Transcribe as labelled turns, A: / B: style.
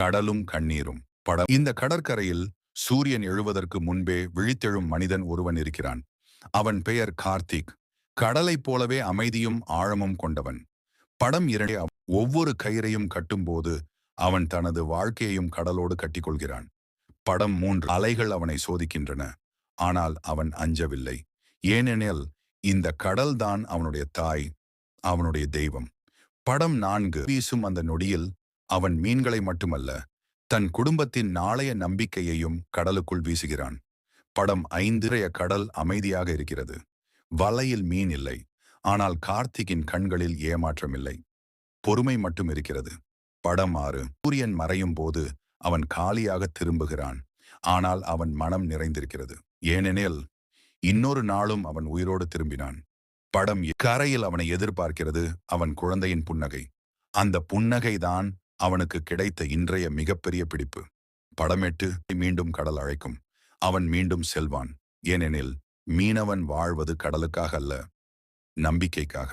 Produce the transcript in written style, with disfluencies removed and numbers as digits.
A: கடலும் கண்ணீரும். படம். இந்த கடற்கரையில் சூரியன் எழுவதற்கு முன்பே விழித்தெழும் மனிதன் ஒருவன் இருக்கிறான். அவன் பெயர் கார்த்திக். கடலைப் போலவே அமைதியும் ஆழமும் கொண்டவன். படம் 2. ஒவ்வொரு கயிறையும் கட்டும்போது அவன் தனது வாழ்க்கையையும் கடலோடு கட்டிக்கொள்கிறான். படம் 3. அலைகள் அவனை சோதிக்கின்றன. ஆனால் அவன் அஞ்சவில்லை. ஏனெனில் இந்த கடல்தான் அவனுடைய தாய், அவனுடைய தெய்வம். படம் 4. வீசும் அந்த நொடியில் அவன் மீன்களை மட்டுமல்ல, தன் குடும்பத்தின் நாளைய நம்பிக்கையையும் கடலுக்குள் வீசுகிறான். படம் 5. கடல் அமைதியாக இருக்கிறது. வலையில் மீன் இல்லை. ஆனால் கார்த்திகின் கண்களில் ஏமாற்றம் இல்லை. பொறுமை மட்டும் இருக்கிறது. படம் 6. சூரியன் மறையும் போது அவன் காலியாக திரும்புகிறான். ஆனால் அவன் மனம் நிறைந்திருக்கிறது. ஏனெனில் இன்னொரு நாளும் அவன் உயிரோடு திரும்பினான். படம் 7. கரையில் அவனை எதிர்பார்க்கிறது அவன் குழந்தையின் புன்னகை. அந்த புன்னகைதான் அவனுக்கு கிடைத்த இன்றைய மிகப்பெரிய பிடிப்பு. படம் 8. மீண்டும் கடல் அழைக்கும். அவன் மீண்டும் செல்வான். ஏனெனில் மீனவன் வாழ்வது கடலுக்காக அல்ல, நம்பிக்கைக்காக.